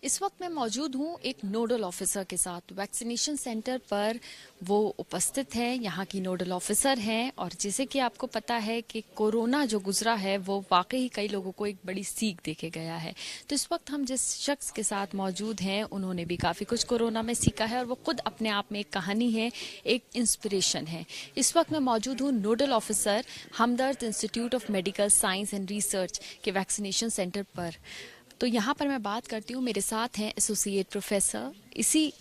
इस वक्त मैं मौजूद हूँ एक नोडल ऑफिसर के साथ वैक्सीनेशन सेंटर पर। वो उपस्थित है, यहाँ की नोडल ऑफिसर हैं। और जैसे कि आपको पता है कि कोरोना जो गुजरा है वो वाकई ही कई लोगों को एक बड़ी सीख देके गया है। तो इस वक्त हम जिस शख्स के साथ मौजूद हैं उन्होंने भी काफ़ी कुछ कोरोना में सीखा है और वो खुद अपने आप में एक कहानी है, एक इंस्पिरेशन है। इस वक्त मैं मौजूद हूँ nodal officer Hamdard institute of medical science and research के वैक्सीनेशन सेंटर पर। तो यहाँ पर मैं बात करती हूँ, मेरे साथ हैं एसोसिएट प्रोफेसर इसी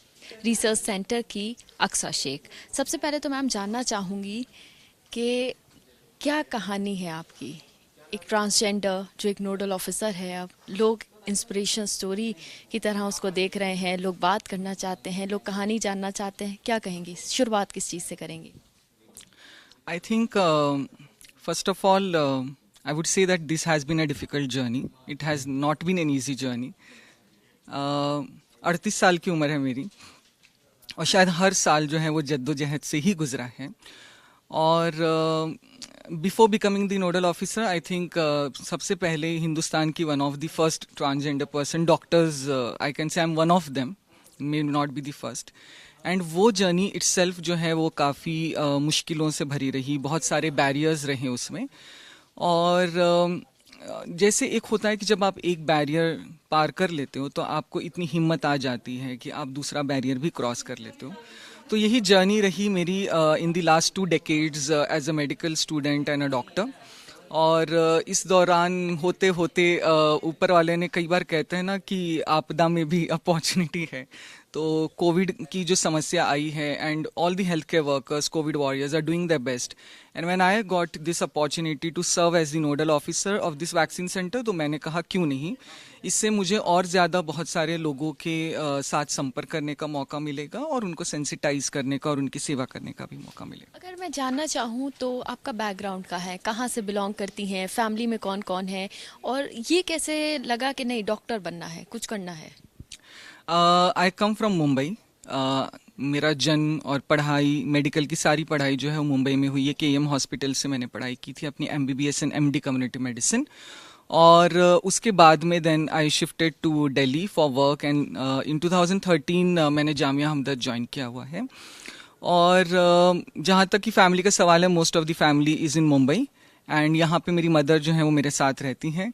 रिसर्च सेंटर की अक्सा शेख। सबसे पहले तो मैम जानना चाहूँगी कि क्या कहानी है आपकी, एक ट्रांसजेंडर जो एक नोडल ऑफिसर है। अब लोग इंस्पिरेशन स्टोरी की तरह उसको देख रहे हैं, लोग बात करना चाहते हैं, लोग कहानी जानना चाहते हैं। क्या कहेंगी, शुरुआत किस चीज़ से करेंगी? I think, first of all, I would say that this has been a difficult journey. It has not been an easy journey. 38 साल की उम्र है मेरी और शायद हर साल जो है वो जद्दोजहद से ही गुजरा है। और before becoming the nodal officer I think सबसे पहले हिंदुस्तान की one of the first transgender person doctors, I can say I am one of them, may not be the first. And वो जर्नी इट्सेल्फ जो है वो काफ़ी मुश्किलों से भरी रही, बहुत सारे बैरियर्स रहे उसमें। और जैसे एक होता है कि जब आप एक बैरियर पार कर लेते हो तो आपको इतनी हिम्मत आ जाती है कि आप दूसरा बैरियर भी क्रॉस कर लेते हो। तो यही जर्नी रही मेरी in the last 2 decades as a medical student and a doctor. और इस दौरान होते होते ऊपर वाले ने, कई बार कहते हैं ना कि आपदा में भी अपॉर्चुनिटी है। तो कोविड की जो समस्या आई है and all the health care workers, Covid warriors are doing their best. And when I got this opportunity to serve as the nodal officer of this vaccine centre, तो मैंने कहा क्यों नहीं, इससे मुझे और ज़्यादा बहुत सारे लोगों के साथ संपर्क करने का मौका मिलेगा और उनको सेंसिटाइज करने का और उनकी सेवा करने का भी मौका मिलेगा। अगर मैं जानना चाहूँ तो आपका बैकग्राउंड का है, कहाँ से बिलोंग करती हैं, फैमिली में कौन कौन है, और ये कैसे लगा कि नहीं डॉक्टर बनना है, कुछ करना है? आई कम फ्रॉम मुंबई। मेरा जन्म और पढ़ाई, मेडिकल की सारी पढ़ाई जो है वो मुंबई में हुई है। केएम हॉस्पिटल से मैंने पढ़ाई की थी अपनी MBBS and MD community medicine. और उसके बाद में then I shifted to Delhi for work and in 2013 मैंने जामिया हमदर्द ज्वाइन किया हुआ है। और जहाँ तक कि फैमिली का सवाल है, most of the family is in Mumbai and यहाँ पे मेरी मदर जो है वो मेरे साथ रहती हैं।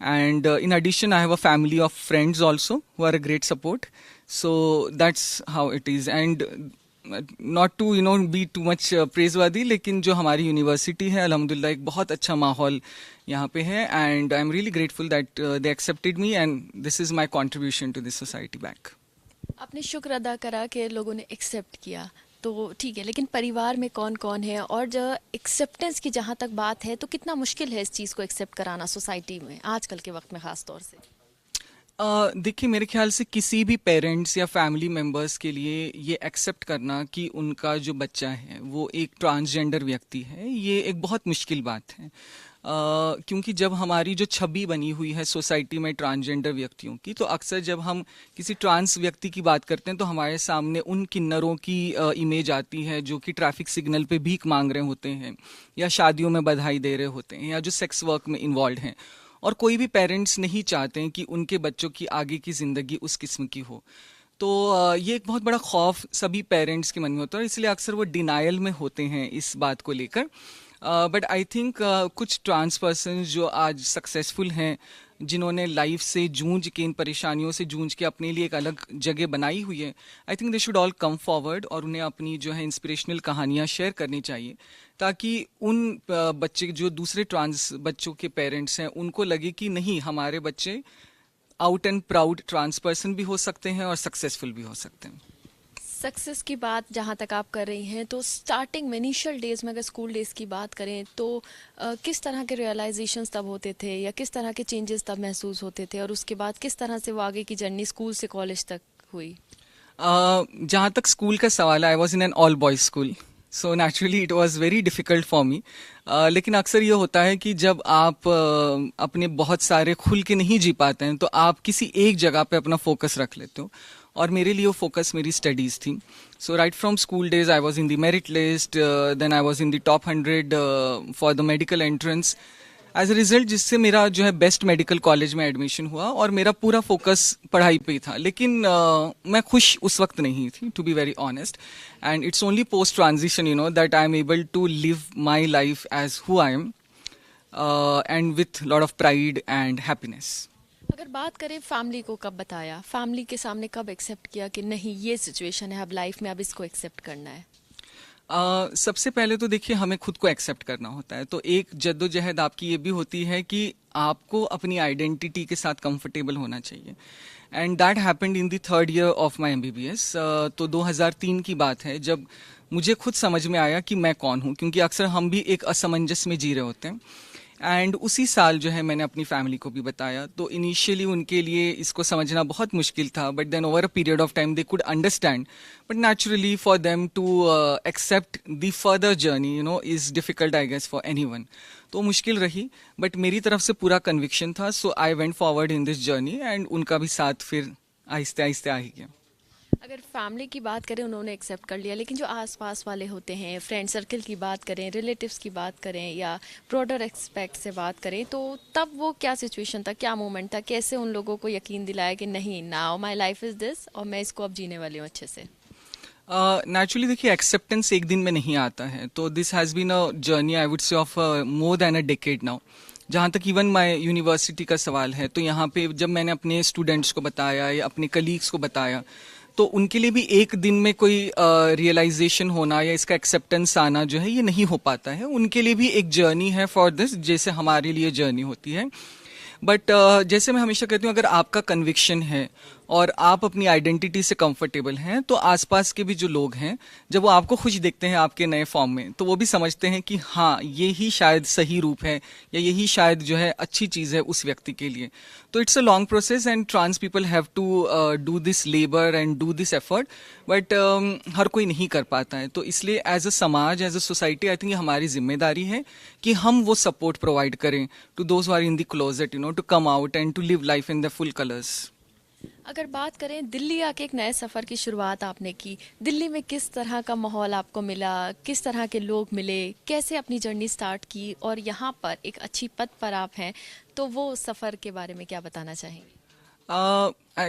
And in addition, I have a family of friends also who are a great support. So that's how it is. And not to be too much praiseworthy, लेकिन जो हमारी यूनिवर्सिटी है अल्हम्दुलिल्लाह एक बहुत अच्छा माहौल यहाँ पे है। And I'm really grateful that they accepted me and this is my contribution to this society back. आपने शुक्र अदा करा कि लोगों ने एक्सेप्ट किया, तो ठीक है, लेकिन परिवार में कौन कौन है? और जो एक्सेप्टेंस की जहाँ तक बात है, तो कितना मुश्किल है इस चीज़ को एक्सेप्ट कराना सोसाइटी में आजकल के वक्त में ख़ास तौर से? देखिए, मेरे ख्याल से किसी भी पेरेंट्स या फैमिली मेम्बर्स के लिए ये एक्सेप्ट करना कि उनका जो बच्चा है वो एक ट्रांसजेंडर व्यक्ति है, ये एक बहुत मुश्किल बात है। क्योंकि जब हमारी जो छवि बनी हुई है सोसाइटी में ट्रांसजेंडर व्यक्तियों की, तो अक्सर जब हम किसी ट्रांस व्यक्ति की बात करते हैं तो हमारे सामने उन किन्नरों की इमेज आती है जो कि ट्रैफिक सिग्नल पे भीख मांग रहे होते हैं या शादियों में बधाई दे रहे होते हैं या जो सेक्स वर्क में इन्वॉल्व हैं। और कोई भी पेरेंट्स नहीं चाहते हैं कि उनके बच्चों की आगे की ज़िंदगी उस किस्म की हो। तो ये एक बहुत बड़ा खौफ सभी पेरेंट्स के मन में होता है, इसलिए अक्सर वो डिनायल में होते हैं इस बात को लेकर। बट आई थिंक कुछ ट्रांस पर्सन जो आज सक्सेसफुल हैं, जिन्होंने लाइफ से जूझ के, इन परेशानियों से जूझ के अपने लिए एक अलग जगह बनाई हुई है, I think they should all come forward और उन्हें अपनी जो है इंस्पिरेशनल कहानियाँ शेयर करनी चाहिए, ताकि उन बच्चे जो दूसरे ट्रांस बच्चों के पेरेंट्स हैं उनको लगे कि नहीं, हमारे बच्चे out and proud trans person भी हो सकते हैं और सक्सेसफुल भी हो सकते हैं। सक्सेस की बात जहाँ तक आप कर रही हैं, तो स्टार्टिंग में इनिशियल डेज में अगर स्कूल डेज की बात करें तो किस तरह के रियलाइजेशंस तब होते थे या किस तरह के चेंजेस तब महसूस होते थे, और उसके बाद किस तरह से वो आगे की जर्नी स्कूल से कॉलेज तक हुई? जहाँ तक स्कूल का सवाल है, आई was in an all boys school, so naturally it was very difficult for me. लेकिन अक्सर ये होता है कि जब आप अपने बहुत सारे खुल के नहीं जी पाते हैं तो आप किसी एक जगह पे अपना फोकस रख लेते हो, और मेरे लिए वो फोकस मेरी स्टडीज़ थी। So right from school days I was in the merit list, then I was in the top 100 for the medical entrance. As a result जिससे मेरा जो है बेस्ट मेडिकल कॉलेज में एडमिशन हुआ और मेरा पूरा फोकस पढ़ाई पे ही था, लेकिन मैं खुश उस वक्त नहीं थी, to be very honest. And it's only post transition that I am able to live my life as who I am, and with lot of pride and happiness. अगर बात करें फैमिली को कब बताया, फैमिली के सामने कब एक्सेप्ट किया कि नहीं ये सिचुएशन है अब लाइफ में, अब इसको एक्सेप्ट करना है? सबसे पहले तो देखिए हमें खुद को एक्सेप्ट करना होता है. तो एक जद्दोजहद आपकी ये भी होती है कि आपको अपनी आइडेंटिटी के साथ कंफर्टेबल होना चाहिए. And that happened in the third year of my MBBS. तो 2003 की बात है जब मुझे खुद समझ में आया कि मैं कौन हूँ, क्योंकि अक्सर हम भी एक असमंजस में जी रहे होते हैं. एंड उसी साल जो है मैंने अपनी फैमिली को भी बताया. तो इनिशियली उनके लिए इसको समझना बहुत मुश्किल था, but then over a period of time they could understand. But naturally for them to accept the further journey is difficult I guess for anyone. तो मुश्किल रही, बट मेरी तरफ से पूरा कन्विक्शन था. So I went forward in this journey and उनका भी साथ फिर आहिस्ते आहिस्ते आ ही गया. अगर फैमिली की बात करें, उन्होंने एक्सेप्ट कर लिया, लेकिन जो आसपास वाले होते हैं, फ्रेंड सर्कल की बात करें, रिलेटिव्स की बात करें या ब्रॉडर एक्सपेक्ट से बात करें, तो तब वो क्या सिचुएशन था, क्या मोमेंट था, कैसे उन लोगों को यकीन दिलाया कि नहीं now my life is this और मैं इसको अब जीने वाली हूँ अच्छे से? नेचुरली देखिए एक्सेप्टेंस एक दिन में नहीं आता है. तो this has been a journey I would say of more than a decade now. जहाँ तक इवन माय यूनिवर्सिटी का सवाल है, तो यहाँ पे जब मैंने अपने स्टूडेंट्स को बताया या अपने कलीग्स को बताया, तो उनके लिए भी एक दिन में कोई रियलाइजेशन होना या इसका एक्सेप्टेंस आना जो है ये नहीं हो पाता है. उनके लिए भी एक जर्नी है फॉर दिस, जैसे हमारे लिए जर्नी होती है. बट जैसे मैं हमेशा कहती हूँ, अगर आपका कन्विक्शन है और आप अपनी आइडेंटिटी से कंफर्टेबल हैं, तो आसपास के भी जो लोग हैं जब वो आपको खुश देखते हैं आपके नए फॉर्म में, तो वो भी समझते हैं कि हाँ ये ही शायद सही रूप है या यही शायद जो है अच्छी चीज़ है उस व्यक्ति के लिए. तो it's a long process and trans people have to do this labour and do this effort, but हर कोई नहीं कर पाता है. तो इसलिए एज अ समाज, as a society, I think ये हमारी जिम्मेदारी है कि हम वो सपोर्ट प्रोवाइड करें to those who are in the closet, to come out and to live life in the full colours. अगर बात करें दिल्ली आके एक नए सफ़र की शुरुआत आपने की, दिल्ली में किस तरह का माहौल आपको मिला, किस तरह के लोग मिले, कैसे अपनी जर्नी स्टार्ट की और यहाँ पर एक अच्छी पद पर आप हैं, तो वो सफ़र के बारे में क्या बताना चाहेंगे?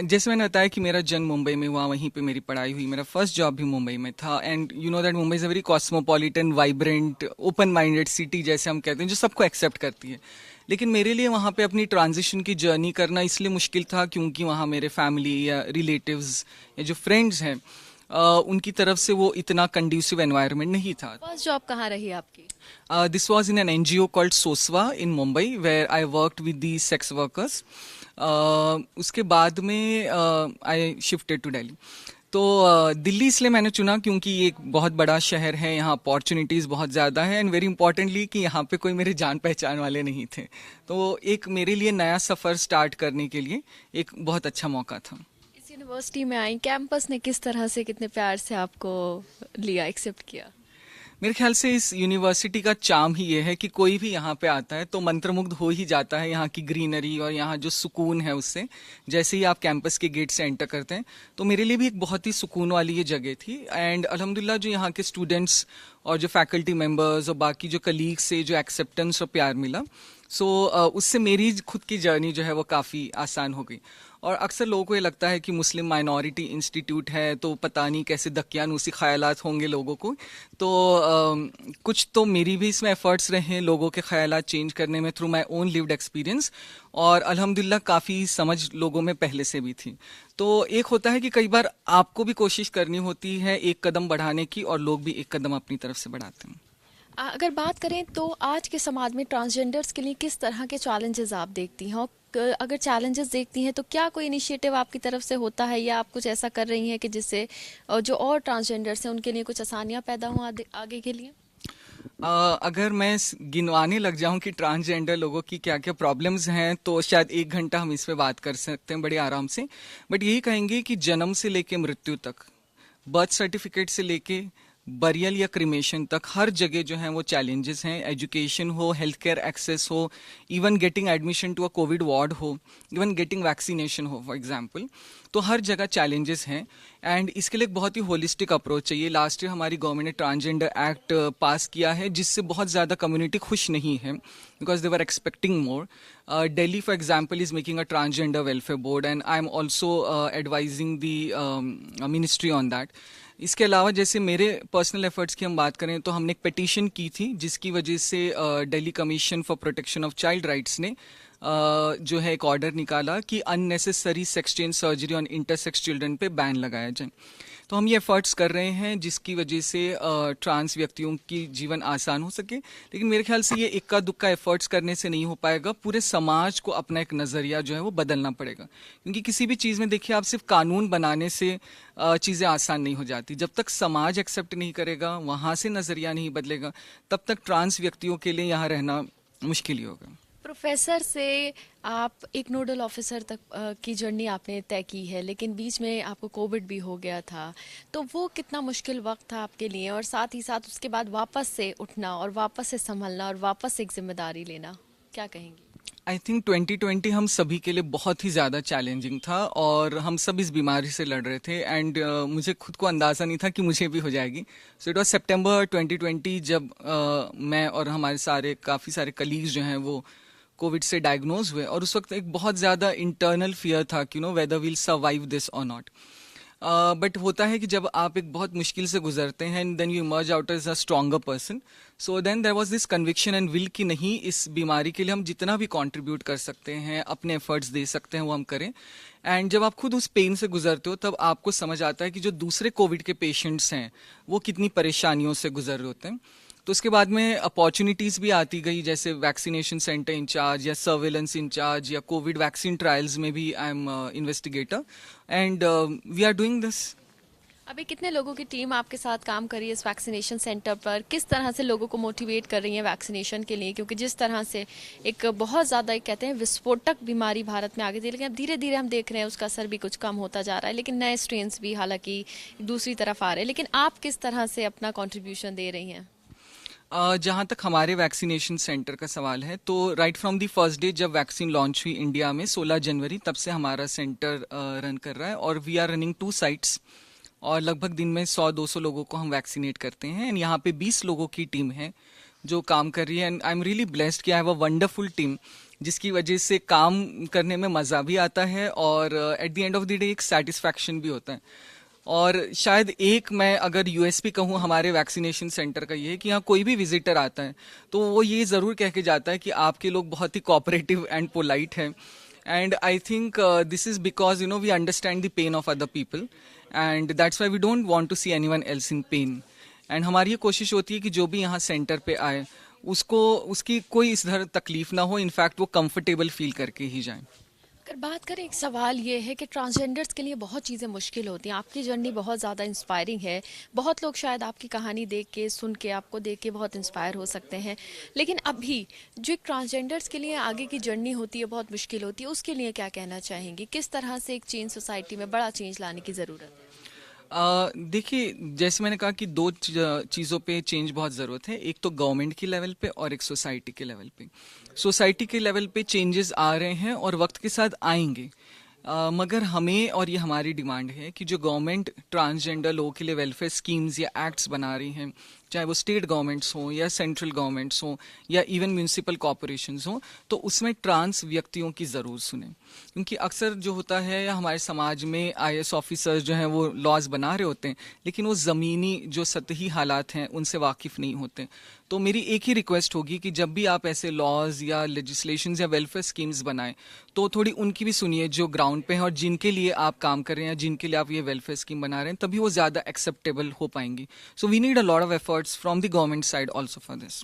जैसे मैंने बताया कि मेरा जन्म मुंबई में हुआ, वहीं पे मेरी पढ़ाई हुई, मेरा फर्स्ट जॉब भी मुंबई में था. And you know that Mumbai is a very cosmopolitan, vibrant, open minded city जैसे हम कहते हैं, जो सबको एक्सेप्ट करती है. लेकिन मेरे लिए वहाँ पे अपनी ट्रांजिशन की जर्नी करना इसलिए मुश्किल था क्योंकि वहाँ मेरे फैमिली या रिलेटिव्स या जो फ्रेंड्स हैं उनकी तरफ से वो इतना कंड्यूसिव एनवायरनमेंट नहीं था. फर्स्ट जॉब कहाँ रही आपकी? This was in an NGO called Sosva in Mumbai, where I worked with the sex workers. उसके बाद में आई शिफ्टेड टू दिल्ली. तो दिल्ली इसलिए मैंने चुना क्योंकि ये एक बहुत बड़ा शहर है, यहाँ अपॉर्चुनिटीज़ बहुत ज़्यादा है एंड वेरी इंपॉर्टेंटली कि यहाँ पे कोई मेरे जान पहचान वाले नहीं थे. तो एक मेरे लिए नया सफ़र स्टार्ट करने के लिए एक बहुत अच्छा मौका था. इस यूनिवर्सिटी में आई, कैंपस ने किस तरह से, कितने प्यार से आपको लिया, एक्सेप्ट किया? मेरे ख्याल से इस यूनिवर्सिटी का चार्म ही ये है कि कोई भी यहाँ पे आता है तो मंत्रमुग्ध हो ही जाता है यहाँ की ग्रीनरी और यहाँ जो सुकून है उससे. जैसे ही आप कैंपस के गेट से एंटर करते हैं, तो मेरे लिए भी एक बहुत ही सुकून वाली ये जगह थी. एंड अल्हम्दुलिल्लाह जो यहाँ के स्टूडेंट्स और जो फैकल्टी मेंबर्स और बाकी जो कलीग्स से जो एक्सेप्टेंस और प्यार मिला, सो उससे मेरी खुद की जर्नी जो है वो काफ़ी आसान हो गई. और अक्सर लोगों को ये लगता है कि मुस्लिम माइनॉरिटी इंस्टीट्यूट है तो पता नहीं कैसे दकियानूसी ख्यालात होंगे लोगों को. तो कुछ तो मेरी भी इसमें एफर्ट्स रहे लोगों के ख्यालात चेंज करने में through my own lived experience, और अल्हम्दुलिल्लाह काफ़ी समझ लोगों में पहले से भी थी. तो एक होता है कि कई बार आपको भी कोशिश करनी होती है एक कदम बढ़ाने की, और लोग भी एक कदम अपनी तरफ से बढ़ाते हैं. अगर बात करें तो आज के समाज में ट्रांसजेंडर्स के लिए किस तरह के चैलेंजेस आप देखती हैं, और अगर चैलेंजेस देखती हैं तो क्या कोई इनिशिएटिव आपकी तरफ से होता है या आप कुछ ऐसा कर रही हैं कि जिससे जो और ट्रांसजेंडर्स हैं उनके लिए कुछ आसानियां पैदा हों आगे के लिए? अगर मैं गिनवाने लग जाऊं कि ट्रांसजेंडर लोगों की क्या क्या प्रॉब्लम्स हैं तो शायद 1 घंटा हम इस पे बात कर सकते हैं बड़े आराम से. बट यही कहेंगे कि जन्म से लेके मृत्यु तक, बर्थ सर्टिफिकेट से लेके बरियल या क्रिमेशन तक, हर जगह जो है वो चैलेंजेस हैं. एजुकेशन हो, हेल्थ केयर एक्सेस हो, even getting admission to a Covid ward हो, इवन गेटिंग वैक्सीनेशन हो फॉर एग्जांपल. तो हर जगह चैलेंजेस हैं एंड इसके लिए एक बहुत ही होलिस्टिक अप्रोच चाहिए। लास्ट ईयर हमारी गवर्नमेंट ने ट्रांसजेंडर एक्ट पास किया है जिससे बहुत ज़्यादा कम्युनिटी खुश नहीं है because they were expecting more. Delhi, for example, is making a transgender welfare board and I'm also advising the ministry on that. इसके अलावा जैसे मेरे पर्सनल एफर्ट्स की हम बात करें तो हमने एक पिटीशन की थी जिसकी वजह से Delhi commission for protection of child rights ने जो है एक ऑर्डर निकाला कि unnecessary sex change surgery on intersex children पे बैन लगाया जाए. तो हम ये एफर्ट्स कर रहे हैं जिसकी वजह से ट्रांस व्यक्तियों की जीवन आसान हो सके. लेकिन मेरे ख्याल से ये इक्का दुक्का एफर्ट्स करने से नहीं हो पाएगा. पूरे समाज को अपना एक नज़रिया जो है वो बदलना पड़ेगा क्योंकि किसी भी चीज़ में देखिए आप सिर्फ कानून बनाने से चीज़ें आसान नहीं हो जाती. जब तक समाज एक्सेप्ट नहीं करेगा, वहाँ से नज़रिया नहीं बदलेगा, तब तक ट्रांस व्यक्तियों के लिए यहाँ रहना मुश्किल ही होगा. प्रोफेसर से आप एक नोडल ऑफिसर तक की जर्नी आपने तय की है, लेकिन बीच में आपको कोविड भी हो गया था, तो वो कितना मुश्किल वक्त था आपके लिए, और साथ ही साथ उसके बाद वापस से उठना और वापस से संभलना और वापस से एक जिम्मेदारी लेना, क्या कहेंगी? आई थिंक 2020 हम सभी के लिए बहुत ही ज़्यादा चैलेंजिंग था और हम सब इस बीमारी से लड़ रहे थे एंड मुझे खुद को अंदाज़ा नहीं था कि मुझे भी हो जाएगी. सो इट वॉज सितंबर 2020 जब मैं और हमारे काफ़ी सारे कलीग्स जो हैं वो कोविड से डायग्नोज हुए और उस वक्त एक बहुत ज़्यादा इंटरनल फियर था कि वेदर विल सर्वाइव दिस और नॉट. बट होता है कि जब आप एक बहुत मुश्किल से गुजरते हैं and then you emerge out as a stronger person. So then there was this conviction and will कि नहीं, इस बीमारी के लिए हम जितना भी कंट्रीब्यूट कर सकते हैं, अपने एफर्ट्स दे सकते हैं, वो हम करें. एंड जब आप खुद उस पेन से गुजरते हो तब आपको समझ आता है कि जो दूसरे कोविड के पेशेंट्स हैं वो कितनी परेशानियों से गुजर रहे होते हैं. तो उसके बाद में अपॉर्चुनिटीज़ भी आती गई, जैसे वैक्सीनेशन सेंटर इंचार्ज या सर्वेलेंस इंचार्ज या कोविड वैक्सीन ट्रायल्स में भी I am investigator and we are doing this. अभी कितने लोगों की टीम आपके साथ काम कर रही है इस वैक्सीनेशन सेंटर पर? किस तरह से लोगों को मोटिवेट कर रही है वैक्सीनेशन के लिए? क्योंकि जिस तरह से एक बहुत ज़्यादा कहते हैं विस्फोटक बीमारी भारत में आ गई थी, लेकिन अब धीरे धीरे हम देख रहे हैं उसका असर भी कुछ कम होता जा रहा है, लेकिन नए स्ट्रेन्स भी हालांकि दूसरी तरफ आ रहे हैं. लेकिन आप किस तरह से अपना कॉन्ट्रीब्यूशन दे रही हैं? जहाँ तक हमारे वैक्सीनेशन सेंटर का सवाल है तो right from the first day जब वैक्सीन लॉन्च हुई इंडिया में 16 जनवरी, तब से हमारा सेंटर रन कर रहा है और वी आर रनिंग 2 साइट्स और लगभग दिन में 100-200 लोगों को हम वैक्सीनेट करते हैं. एंड यहाँ पे 20 लोगों की टीम है जो काम कर रही है and I am really blessed कि I have a wonderful team जिसकी वजह से काम करने में मज़ा भी आता है और at the end of the day एक सेटिस्फैक्शन भी होता है. और शायद एक मैं अगर यूएसपी कहूँ हमारे वैक्सीनेशन सेंटर का ये है कि यहाँ कोई भी विजिटर आता है तो वो ये ज़रूर कह के जाता है कि आपके लोग बहुत ही कोऑपरेटिव एंड पोलाइट हैं. And I think this is because we understand the pain of other people and that's why we don't want to see anyone else in pain. And हमारी ये कोशिश होती है कि जो भी यहाँ सेंटर पे आए उसकी कोई इस तरह तकलीफ ना हो, इनफैक्ट वो कंफर्टेबल फील करके ही जाए. अगर बात करें, एक सवाल ये है कि ट्रांसजेंडर्स के लिए बहुत चीज़ें मुश्किल होती हैं. आपकी जर्नी बहुत ज़्यादा इंस्पायरिंग है. बहुत लोग शायद आपकी कहानी देख के, सुन के, आपको देख के बहुत इंस्पायर हो सकते हैं. लेकिन अभी जो एक ट्रांसजेंडर्स के लिए आगे की जर्नी होती है, बहुत मुश्किल होती है, उसके लिए क्या कहना चाहेंगी? किस तरह से एक चेंज सोसाइटी में बड़ा चेंज लाने की ज़रूरत है? देखिए, जैसे मैंने कहा कि 2 चीज़ों पे चेंज बहुत ज़रूरत है. एक तो गवर्नमेंट की लेवल पे और एक सोसाइटी के लेवल पे. सोसाइटी के लेवल पे चेंजेस आ रहे हैं और वक्त के साथ आएंगे. मगर हमें, और ये हमारी डिमांड है कि जो गवर्नमेंट ट्रांसजेंडर लोगों के लिए वेलफेयर स्कीम्स या एक्ट्स बना रही हैं, चाहे वो स्टेट गवर्नमेंट्स हों या सेंट्रल गवर्नमेंट्स हों या इवन म्यूनिसिपल कॉरपोरेशंस हों, तो उसमें ट्रांस व्यक्तियों की ज़रूर सुने. क्योंकि अक्सर जो होता है हमारे समाज में आईएएस ऑफिसर्स जो हैं वो लॉज बना रहे होते हैं लेकिन वो ज़मीनी जो सतही हालात हैं उनसे वाकिफ़ नहीं होते. तो मेरी एक ही रिक्वेस्ट होगी कि जब भी आप ऐसे लॉज या लेजिस्लेशंस या वेलफेयर स्कीम्स बनाएं तो थोड़ी उनकी भी सुनिए जो ग्राउंड पे हैं और जिनके लिए आप काम कर रहे हैं, जिनके लिए आप ये वेलफेयर स्कीम बना रहे हैं, तभी वो ज़्यादा एक्सेप्टेबल हो पाएंगी. So we need a lot of efforts from the government side also for this.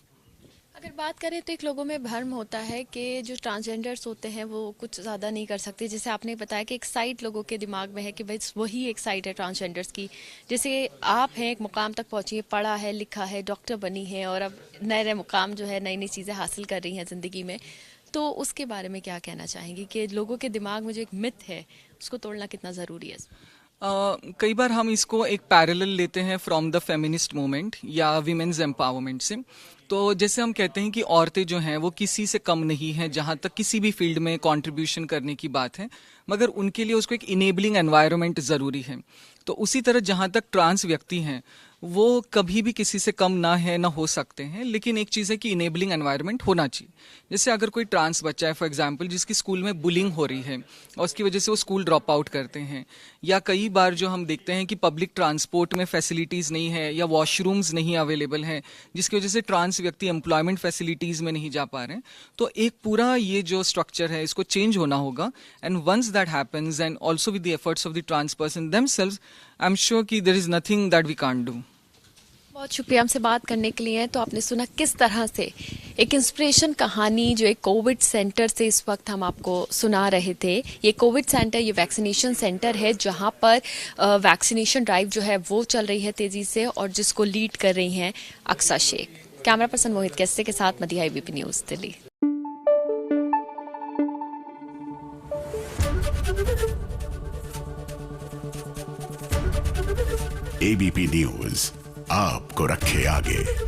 अगर बात करें तो एक लोगों में भ्रम होता है कि जो ट्रांसजेंडर्स होते हैं वो कुछ ज़्यादा नहीं कर सकते. जैसे आपने बताया कि एक साइट लोगों के दिमाग में है कि बस वही एक साइट है ट्रांसजेंडर्स की. जैसे आप हैं, एक मुकाम तक पहुंची है, पढ़ा है, लिखा है, डॉक्टर बनी है और अब नए नए मुकाम जो है, नई नई चीज़ें हासिल कर रही हैं ज़िंदगी में, तो उसके बारे में क्या कहना चाहेंगी कि लोगों के दिमाग में जो एक मिथ है उसको तोड़ना कितना ज़रूरी है? कई बार हम इसको एक पैरेलल लेते हैं फ्रॉम द फेमिनिस्ट मूवमेंट या विमेन्स एम्पावरमेंट से। तो जैसे हम कहते हैं कि औरतें जो हैं वो किसी से कम नहीं हैं जहां तक किसी भी फील्ड में कंट्रीब्यूशन करने की बात है, मगर उनके लिए उसको एक इनेबलिंग एनवायरनमेंट ज़रूरी है। तो उसी तरह जहां तक ट्रांस व्यक्ति हैं वो कभी भी किसी से कम ना है ना हो सकते हैं, लेकिन एक चीज़ है कि इनेबलिंग एनवायरनमेंट होना चाहिए। जैसे अगर कोई ट्रांस बच्चा है फॉर एग्जांपल जिसकी स्कूल में बुलिंग हो रही है और उसकी वजह से वो स्कूल ड्रॉप आउट करते हैं, या कई बार जो हम देखते हैं कि पब्लिक ट्रांसपोर्ट में फैसिलिटीज़ नहीं है या वॉशरूम्स नहीं अवेलेबल हैं जिसकी वजह से ट्रांस व्यक्ति एम्प्लॉयमेंट फैसिलिटीज़ में नहीं जा पा रहे हैं, तो एक पूरा ये जो स्ट्रक्चर है इसको चेंज होना होगा। And once that happens and also with the efforts of the trans person themselves, I am sure कि there is nothing that we can't do. बहुत शुक्रिया हमसे बात करने के लिए। तो आपने सुना किस तरह से एक इंस्पिरेशन कहानी जो एक कोविड सेंटर से इस वक्त हम आपको सुना रहे थे। ये कोविड सेंटर, ये वैक्सीनेशन सेंटर है जहां पर वैक्सीनेशन ड्राइव जो है वो चल रही है तेजी से और जिसको लीड कर रही हैं अक्सा शेख। कैमरा पर्सन मोहित कैसे के साथ Madiha, ABP news Delhi. ABP news आपको रखे आगे।